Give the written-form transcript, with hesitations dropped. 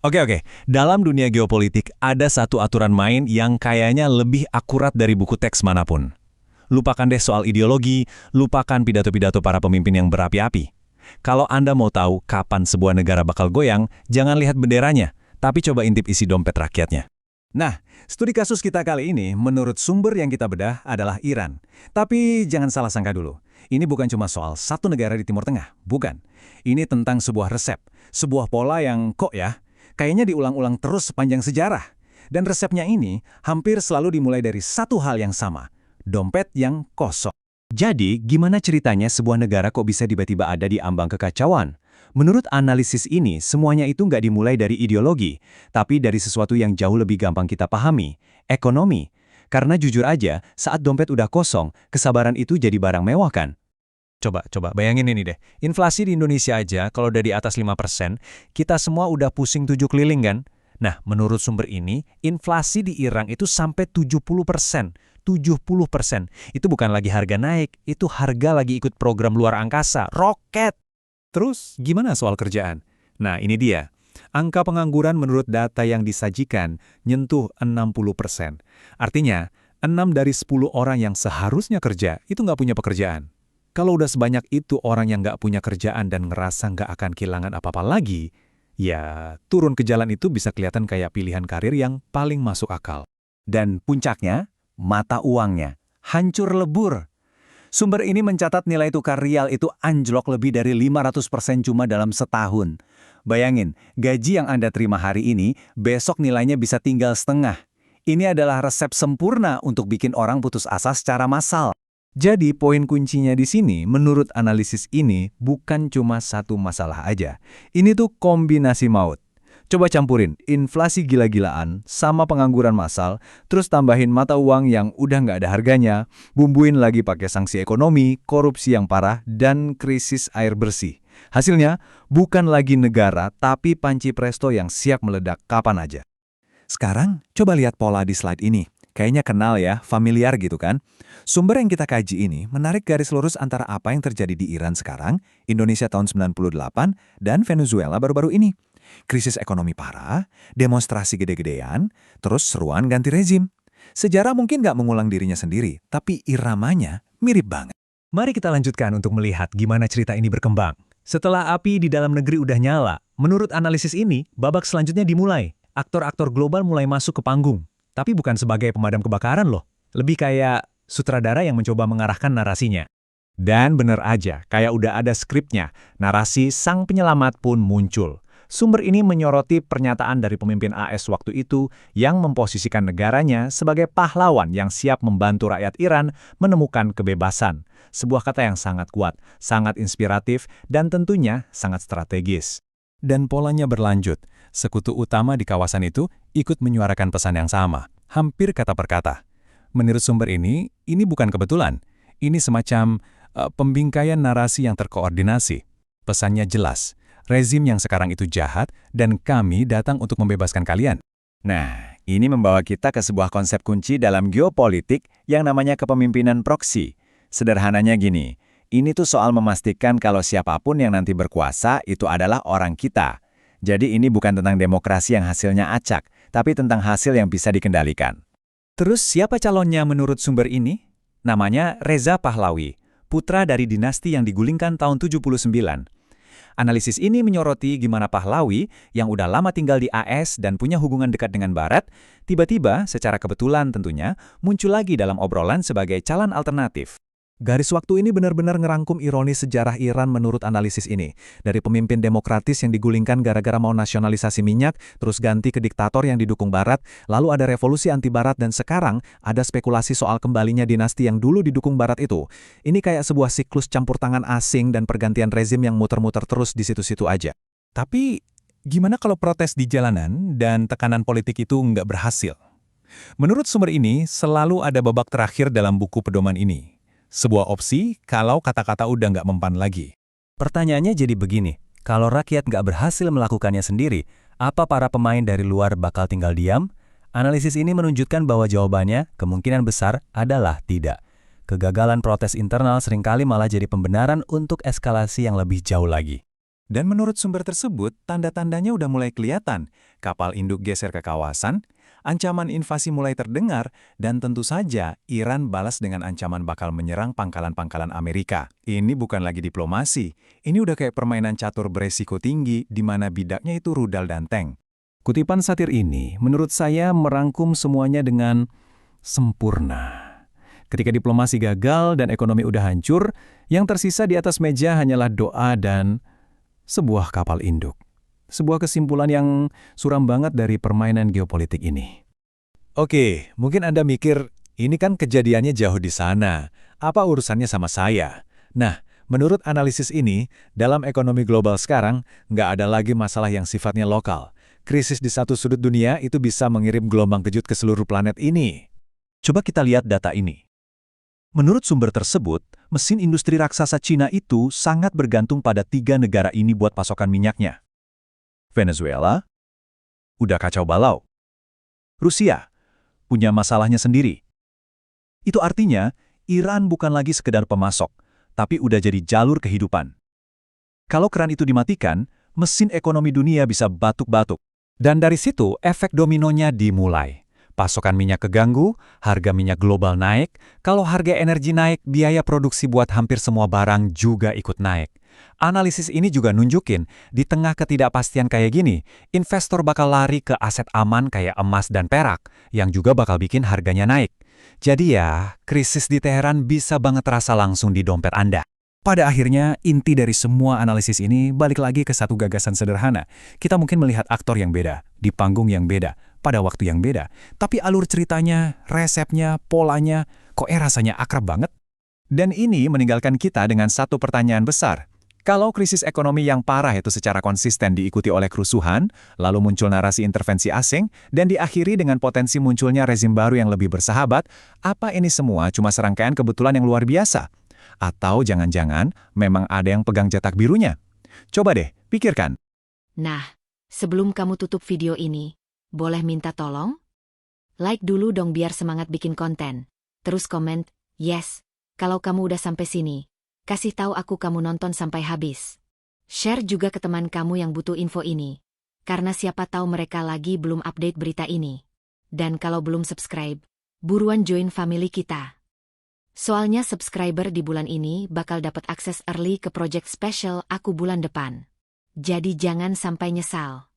Oke, dalam dunia geopolitik ada satu aturan main yang kayaknya lebih akurat dari buku teks manapun. Lupakan deh soal ideologi, lupakan pidato-pidato para pemimpin yang berapi-api. Kalau Anda mau tahu kapan sebuah negara bakal goyang, jangan lihat benderanya, tapi coba intip isi dompet rakyatnya. Nah, studi kasus kita kali ini menurut sumber yang kita bedah adalah Iran. Tapi jangan salah sangka dulu. Ini bukan cuma soal satu negara di Timur Tengah, bukan. Ini tentang sebuah resep, sebuah pola yang kayaknya diulang-ulang terus sepanjang sejarah. Dan resepnya ini hampir selalu dimulai dari satu hal yang sama, dompet yang kosong. Jadi, gimana ceritanya sebuah negara kok bisa tiba-tiba ada di ambang kekacauan? Menurut analisis ini, semuanya itu nggak dimulai dari ideologi, tapi dari sesuatu yang jauh lebih gampang kita pahami, ekonomi. Karena jujur aja, saat dompet udah kosong, kesabaran itu jadi barang mewah kan? Coba bayangin ini deh. Inflasi di Indonesia aja kalau udah di atas 5%, kita semua udah pusing 7 keliling kan? Nah, menurut sumber ini, inflasi di Iran itu sampai 70%. 70%. Itu bukan lagi harga naik, itu harga lagi ikut program luar angkasa, roket. Terus, gimana soal kerjaan? Nah, ini dia. Angka pengangguran menurut data yang disajikan nyentuh 60%. Artinya, 6 dari 10 orang yang seharusnya kerja itu nggak punya pekerjaan. Kalau udah sebanyak itu orang yang nggak punya kerjaan dan ngerasa nggak akan kehilangan apa-apa lagi, ya turun ke jalan itu bisa kelihatan kayak pilihan karir yang paling masuk akal. Dan puncaknya, mata uangnya hancur lebur. Sumber ini mencatat nilai tukar rial itu anjlok lebih dari 500% cuma dalam setahun. Bayangin, gaji yang Anda terima hari ini, besok nilainya bisa tinggal setengah. Ini adalah resep sempurna untuk bikin orang putus asa secara massal. Jadi poin kuncinya di sini, menurut analisis ini, bukan cuma satu masalah aja. Ini tuh kombinasi maut. Coba campurin inflasi gila-gilaan sama pengangguran massal, terus tambahin mata uang yang udah nggak ada harganya, bumbuin lagi pakai sanksi ekonomi, korupsi yang parah, dan krisis air bersih. Hasilnya, bukan lagi negara, tapi panci presto yang siap meledak kapan aja. Sekarang, coba lihat pola di slide ini. Kayaknya kenal ya, familiar gitu kan? Sumber yang kita kaji ini menarik garis lurus antara apa yang terjadi di Iran sekarang, Indonesia tahun 98, dan Venezuela baru-baru ini. Krisis ekonomi parah, demonstrasi gede-gedean, terus seruan ganti rezim. Sejarah mungkin nggak mengulang dirinya sendiri, tapi iramanya mirip banget. Mari kita lanjutkan untuk melihat gimana cerita ini berkembang. Setelah api di dalam negeri udah nyala, menurut analisis ini, babak selanjutnya dimulai. Aktor-aktor global mulai masuk ke panggung. Tapi bukan sebagai pemadam kebakaran loh. Lebih kayak sutradara yang mencoba mengarahkan narasinya. Dan bener aja, kayak udah ada skripnya, narasi sang penyelamat pun muncul. Sumber ini menyoroti pernyataan dari pemimpin AS waktu itu yang memposisikan negaranya sebagai pahlawan yang siap membantu rakyat Iran menemukan kebebasan. Sebuah kata yang sangat kuat, sangat inspiratif, dan tentunya sangat strategis. Dan polanya berlanjut. Sekutu utama di kawasan itu ikut menyuarakan pesan yang sama, hampir kata per kata. Menurut sumber ini bukan kebetulan. Ini semacam pembingkaian narasi yang terkoordinasi. Pesannya jelas. Rezim yang sekarang itu jahat, dan kami datang untuk membebaskan kalian. Nah, ini membawa kita ke sebuah konsep kunci dalam geopolitik yang namanya kepemimpinan proksi. Sederhananya gini, ini tuh soal memastikan kalau siapapun yang nanti berkuasa itu adalah orang kita. Jadi ini bukan tentang demokrasi yang hasilnya acak, tapi tentang hasil yang bisa dikendalikan. Terus siapa calonnya menurut sumber ini? Namanya Reza Pahlavi, putra dari dinasti yang digulingkan tahun 79. Analisis ini menyoroti gimana Pahlavi yang udah lama tinggal di AS dan punya hubungan dekat dengan Barat, tiba-tiba, secara kebetulan tentunya, muncul lagi dalam obrolan sebagai calon alternatif. Garis waktu ini benar-benar ngerangkum ironis sejarah Iran menurut analisis ini. Dari pemimpin demokratis yang digulingkan gara-gara mau nasionalisasi minyak, terus ganti ke diktator yang didukung Barat, lalu ada revolusi anti-Barat dan sekarang ada spekulasi soal kembalinya dinasti yang dulu didukung Barat itu. Ini kayak sebuah siklus campur tangan asing dan pergantian rezim yang muter-muter terus di situ-situ aja. Tapi, gimana kalau protes di jalanan dan tekanan politik itu nggak berhasil? Menurut sumber ini, selalu ada babak terakhir dalam buku pedoman ini. Sebuah opsi kalau kata-kata udah nggak mempan lagi. Pertanyaannya jadi begini, kalau rakyat nggak berhasil melakukannya sendiri, apa para pemain dari luar bakal tinggal diam? Analisis ini menunjukkan bahwa jawabannya kemungkinan besar adalah tidak. Kegagalan protes internal seringkali malah jadi pembenaran untuk eskalasi yang lebih jauh lagi. Dan menurut sumber tersebut, tanda-tandanya udah mulai kelihatan. Kapal induk geser ke kawasan, ancaman invasi mulai terdengar, dan tentu saja Iran balas dengan ancaman bakal menyerang pangkalan-pangkalan Amerika. Ini bukan lagi diplomasi, ini udah kayak permainan catur beresiko tinggi di mana bidaknya itu rudal dan tank. Kutipan satir ini, menurut saya merangkum semuanya dengan sempurna. Ketika diplomasi gagal dan ekonomi udah hancur, yang tersisa di atas meja hanyalah doa dan sebuah kapal induk. Sebuah kesimpulan yang suram banget dari permainan geopolitik ini. Oke, mungkin Anda mikir, ini kan kejadiannya jauh di sana. Apa urusannya sama saya? Nah, menurut analisis ini, dalam ekonomi global sekarang, nggak ada lagi masalah yang sifatnya lokal. Krisis di satu sudut dunia itu bisa mengirim gelombang kejut ke seluruh planet ini. Coba kita lihat data ini. Menurut sumber tersebut, mesin industri raksasa Cina itu sangat bergantung pada 3 negara ini buat pasokan minyaknya. Venezuela, udah kacau balau. Rusia, punya masalahnya sendiri. Itu artinya, Iran bukan lagi sekedar pemasok, tapi udah jadi jalur kehidupan. Kalau keran itu dimatikan, mesin ekonomi dunia bisa batuk-batuk. Dan dari situ, efek dominonya dimulai. Pasokan minyak keganggu, harga minyak global naik. Kalau harga energi naik, biaya produksi buat hampir semua barang juga ikut naik. Analisis ini juga nunjukin, di tengah ketidakpastian kayak gini, investor bakal lari ke aset aman kayak emas dan perak, yang juga bakal bikin harganya naik. Jadi ya, krisis di Teheran bisa banget terasa langsung di dompet Anda. Pada akhirnya, inti dari semua analisis ini balik lagi ke satu gagasan sederhana. Kita mungkin melihat aktor yang beda, di panggung yang beda, pada waktu yang beda. Tapi alur ceritanya, resepnya, polanya, kok rasanya akrab banget? Dan ini meninggalkan kita dengan satu pertanyaan besar. Kalau krisis ekonomi yang parah itu secara konsisten diikuti oleh kerusuhan, lalu muncul narasi intervensi asing, dan diakhiri dengan potensi munculnya rezim baru yang lebih bersahabat, apa ini semua cuma serangkaian kebetulan yang luar biasa? Atau jangan-jangan memang ada yang pegang cetak birunya? Coba deh, pikirkan. Nah, sebelum kamu tutup video ini, boleh minta tolong? Like dulu dong biar semangat bikin konten. Terus komen, yes, kalau kamu udah sampai sini. Kasih tahu aku kamu nonton sampai habis. Share juga ke teman kamu yang butuh info ini. Karena siapa tahu mereka lagi belum update berita ini. Dan kalau belum subscribe, buruan join family kita. Soalnya subscriber di bulan ini bakal dapat akses early ke project special aku bulan depan. Jadi jangan sampai nyesal.